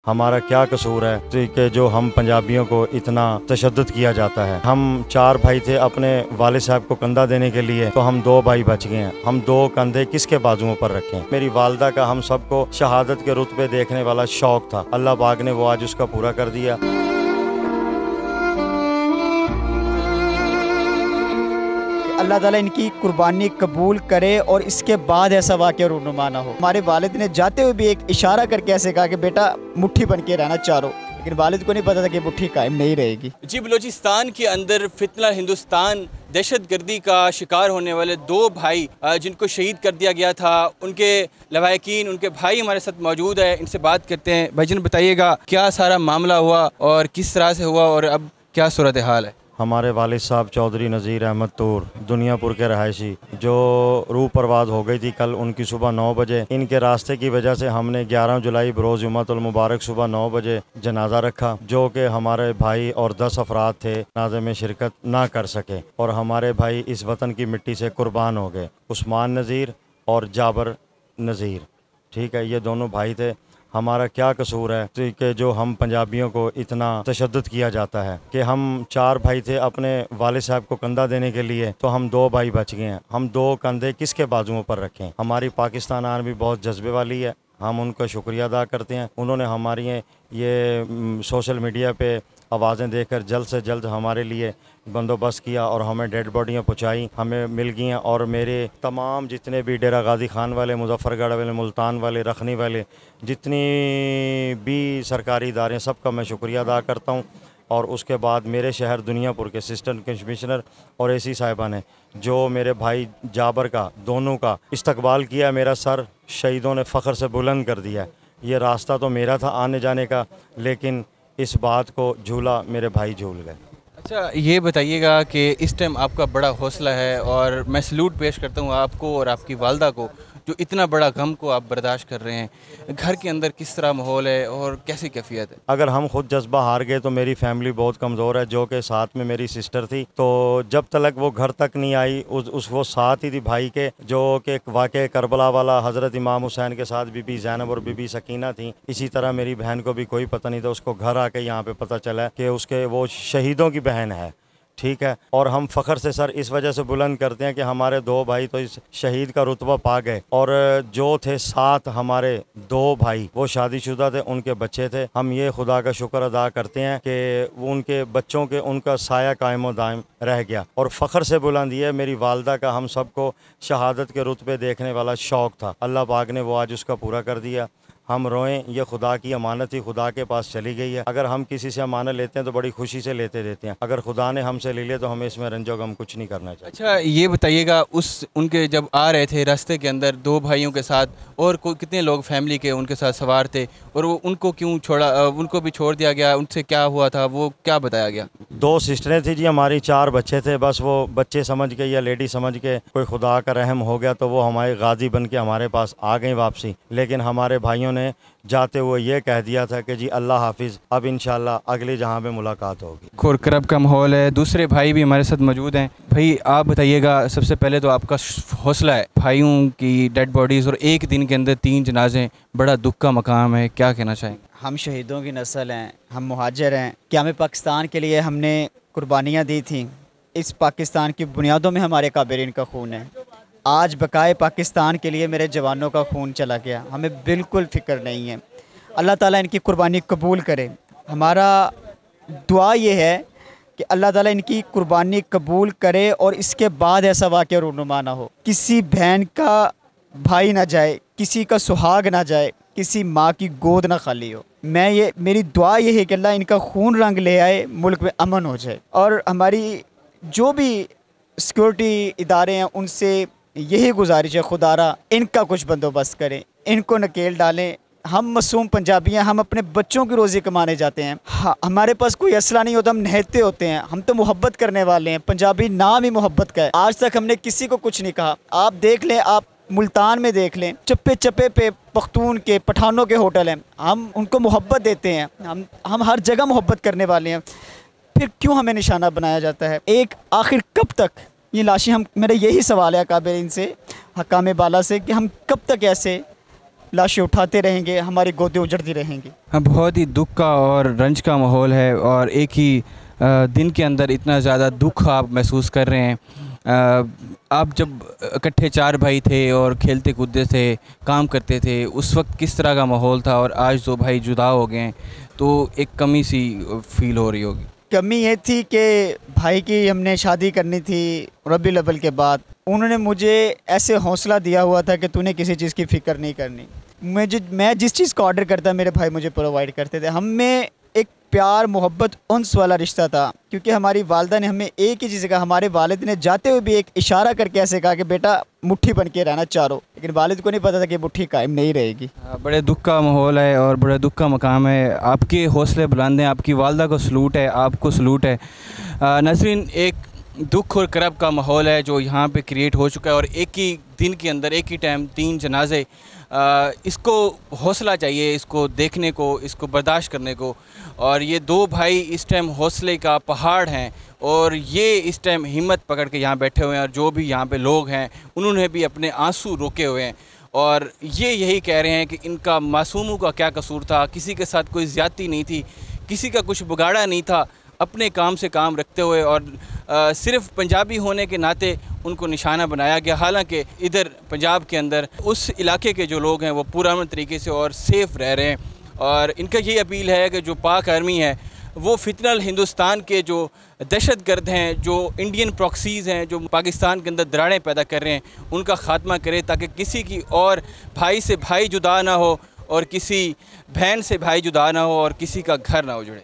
हमारा क्या कसूर है कि जो हम पंजाबियों को इतना तशद्दुद किया जाता है। हम 4 भाई थे, अपने वालिद साहब को कंधा देने के लिए तो हम 2 भाई बच गए हैं। हम 2 कंधे किसके बाजुओं पर रखें। मेरी वालदा का हम सबको शहादत के रुतबे देखने वाला शौक था, अल्लाह पाक ने वो आज उसका पूरा कर दिया। अल्लाह ताला इनकी कुर्बानी कबूल करे और इसके बाद ऐसा वाक़या रूनुमा ना हो। हमारे वालिद ने जाते हुए भी एक इशारा करके ऐसे कहा कि बेटा मुट्ठी बन के रहना चारों, लेकिन वालिद को नहीं पता था कि मुट्ठी कायम नहीं रहेगी। जी, बलूचिस्तान के अंदर फितना हिंदुस्तान दहशतगर्दी का शिकार होने वाले 2 भाई जिनको शहीद कर दिया गया था, उनके लवाहिकीन, उनके भाई हमारे साथ मौजूद है। इनसे बात करते हैं। भाईजान बताइएगा क्या सारा मामला हुआ और किस तरह से हुआ और अब क्या सूरत हाल है। हमारे वालिद साहब चौधरी नज़ीर अहमद तूर दुनियापुर के रहायशी जो रूह परवाज़ हो गई थी कल उनकी सुबह 9 बजे। इनके रास्ते की वजह से हमने 11 जुलाई बरोज़ जुम्मतुल मुबारक सुबह 9 बजे जनाजा रखा, जो कि हमारे भाई और 10 अफराद थे जनाजे में शिरकत ना कर सके और हमारे भाई इस वतन की मिट्टी से कुर्बान हो गए। उस्मान नज़ीर और जाबर नज़ीर, ठीक है, ये दोनों भाई थे। हमारा क्या कसूर है कि जो हम पंजाबियों को इतना तशद्दुद किया जाता है कि हम 4 भाई थे, अपने वालिद साहब को कंधा देने के लिए तो हम 2 भाई बच गए हैं। हम 2 कंधे किसके बाजुओं पर रखें। हमारी पाकिस्तान आर्मी बहुत जज्बे वाली है, हम उनका शुक्रिया अदा करते हैं। उन्होंने हमारी ये सोशल मीडिया पे आवाज़ें देकर जल्द से जल्द हमारे लिए बंदोबस्त किया और हमें डेड बॉडियाँ पहुँचाई, हमें मिल गई हैं। और मेरे तमाम जितने भी डेरा गाजी खान वाले, मुजफ्फरगढ़ वाले, मुल्तान वाले, रखनी वाले जितनी भी सरकारी इदारे, सबका मैं शुक्रिया अदा करता हूँ। और उसके बाद मेरे शहर दुनियापुर के असिस्टेंट कमिश्नर और एसी साहिबा ने जो मेरे भाई जाबर का दोनों का इस्तकबाल किया, मेरा सर शहीदों ने फ़ख्र से बुलंद कर दिया। ये रास्ता तो मेरा था आने जाने का, लेकिन इस बात को झूला मेरे भाई झूल गए। अच्छा, ये बताइएगा कि इस टाइम आपका बड़ा हौसला है और मैं सलूट पेश करता हूँ आपको और आपकी वालदा को जो इतना बड़ा गम को आप बर्दाश्त कर रहे हैं। घर के अंदर किस तरह माहौल है और कैसी कैफियत है। अगर हम खुद जज्बा हार गए तो मेरी फैमिली बहुत कमज़ोर है, जो कि साथ में मेरी सिस्टर थी, तो जब तक वो घर तक नहीं आई वो साथ ही थी भाई के, जो कि वाक़े करबला वाला हज़रत इमाम हुसैन के साथ बीबी ज़ैनब और बीबी सकीना थी। इसी तरह मेरी बहन को भी कोई पता नहीं था, उसको घर आके यहाँ पे पता चला कि उसके वो शहीदों की बहन है, ठीक है। और हम फ़ख्र से सर इस वजह से बुलंद करते हैं कि हमारे 2 भाई तो इस शहीद का रुतबा पा गए और जो थे 7 हमारे 2 भाई वो शादीशुदा थे, उनके बच्चे थे। हम ये खुदा का शुक्र अदा करते हैं कि उनके बच्चों के उनका साया कायम व दायम रह गया। और फ़ख्र से बुलंद ये मेरी वालदा का हम सबको शहादत के रुतबे देखने वाला शौक था, अल्लाह पाक ने वो आज उसका पूरा कर दिया। हम रोएं, ये खुदा की अमानत ही खुदा के पास चली गई है। अगर हम किसी से अमानत लेते हैं तो बड़ी खुशी से लेते देते हैं, अगर खुदा ने हमसे ले लिया तो हमें इसमें रंजो गम कुछ नहीं करना चाहिए। अच्छा, ये बताइएगा उनके जब आ रहे थे रास्ते के अंदर 2 भाइयों के साथ और कितने लोग फैमिली के उनके साथ सवार थे और वो उनको क्यों छोड़ा, उनको भी छोड़ दिया गया, उनसे क्या हुआ था, वो क्या बताया गया। 2 सिस्टरें थी जी हमारी, 4 बच्चे थे। बस वो बच्चे समझ के या लेडी समझ के कोई खुदा का रहम हो गया तो वो हमारे गाजी बन के हमारे पास आ गई वापसी। लेकिन हमारे भाइयों ने जाते हुए ये कह दिया था कि जी अल्लाह हाफिज़, अब इंशाल्लाह अगले जहाँ पे मुलाकात होगी। खुरकरब का माहौल है। दूसरे भाई भी हमारे साथ मौजूद हैं। भाई आप बताइएगा, सबसे पहले तो आपका हौसला है, भाइयों की डेड बॉडीज़ और एक दिन के अंदर 3 जनाजे, बड़ा दुख का मकाम है, क्या कहना चाहेंगे। हम शहीदों की नस्ल हैं, हम मुहाजिर हैं कि हमें पाकिस्तान के लिए हमने कुर्बानियाँ दी थी। इस पाकिस्तान की बुनियादों में हमारे काबिरीन का खून है। आज बकाए पाकिस्तान के लिए मेरे जवानों का खून चला गया, हमें बिल्कुल फ़िक्र नहीं है। अल्लाह ताला इनकी कुर्बानी कबूल करे। हमारा दुआ ये है कि अल्लाह ताला इनकी कुर्बानी कबूल करे और इसके बाद ऐसा वाक़या रूनुमा ना हो, किसी बहन का भाई ना जाए, किसी का सुहाग ना जाए, किसी माँ की गोद ना खाली हो। मेरी दुआ ये है कि अल्लाह इनका खून रंग ले आए, मुल्क में अमन हो जाए। और हमारी जो भी सिक्योरिटी इदारे हैं उनसे यही गुजारिश है, खुदारा इनका कुछ बंदोबस्त करें, इनको नकेल डालें। हम मासूम पंजाबी हैं, हम अपने बच्चों की रोज़ी कमाने जाते हैं। हमारे पास कोई असला नहीं होता, हम नहते होते हैं, हम तो मोहब्बत करने वाले हैं। पंजाबी नाम ही मोहब्बत का है। आज तक हमने किसी को कुछ नहीं कहा। आप देख लें, आप मुल्तान में देख लें, चप्पे चप्पे पे पख्तून के, पठानों के होटल हैं, हम उनको मोहब्बत देते हैं। हम हर जगह मोहब्बत करने वाले हैं, फिर क्यों हमें निशाना बनाया जाता है। एक आखिर कब तक ये लाशें, मेरा यही सवाल है काबिरीन से, हकाम बाला से, कि हम कब तक ऐसे लाशें उठाते रहेंगे, हमारी गोदें उजड़ती रहेंगी। हाँ, बहुत ही दुख का और रंज का माहौल है और एक ही दिन के अंदर इतना ज़्यादा दुख आप महसूस कर रहे हैं। आप जब इकट्ठे 4 भाई थे और खेलते कूदते थे, काम करते थे, उस वक्त किस तरह का माहौल था और आज 2 भाई जुदा हो गए हैं तो एक कमी सी फील हो रही होगी। कमी ये थी कि भाई की हमने शादी करनी थी रबीउल अव्वल के बाद। उन्होंने मुझे ऐसे हौसला दिया हुआ था कि तूने किसी चीज़ की फ़िक्र नहीं करनी। मैं जिस चीज़ का ऑर्डर करता मेरे भाई मुझे प्रोवाइड करते थे। हम में एक प्यार मोहब्बत उन्स वाला रिश्ता था, क्योंकि हमारी वालदा ने हमें एक ही चीज़ कहा। हमारे वालिद ने जाते हुए भी एक इशारा करके ऐसे कहा कि बेटा मुट्ठी बन के रहना चारों, लेकिन वालिद को नहीं पता था कि मुट्ठी कायम नहीं रहेगी। बड़े दुख का माहौल है और बड़े दुख का मकाम है। आपके हौसले बुलंद हैं, आपकी वालदा को सलूट है, आपको सलूट है। नाज़रीन, एक दुख और करब का माहौल है जो यहाँ पे क्रिएट हो चुका है और एक ही दिन के अंदर एक ही टाइम 3 जनाजे। इसको हौसला चाहिए, इसको देखने को, इसको बर्दाश्त करने को। और ये 2 भाई इस टाइम हौसले का पहाड़ हैं और ये इस टाइम हिम्मत पकड़ के यहाँ बैठे हुए हैं और जो भी यहाँ पे लोग हैं उन्होंने भी अपने आंसू रोके हुए हैं और ये यही कह रहे हैं कि इनका मासूमों का क्या कसूर था, किसी के साथ कोई ज़्यादती नहीं थी, किसी का कुछ बिगाड़ा नहीं था, अपने काम से काम रखते हुए और सिर्फ़ पंजाबी होने के नाते उनको निशाना बनाया गया। हालांकि इधर पंजाब के अंदर उस इलाके के जो लोग हैं वो पुरअमन तरीके से और सेफ़ रह रहे हैं और इनका यही अपील है कि जो पाक आर्मी है वो फितनल हिंदुस्तान के जो दहशतगर्द हैं, जो इंडियन प्रॉक्सीज़ हैं, जो पाकिस्तान के अंदर दरारें पैदा कर रहे हैं, उनका ख़ात्मा करे ताकि किसी की और भाई से भाई जुदा ना हो और किसी बहन से भाई जुदा ना हो और किसी का घर ना उजड़े।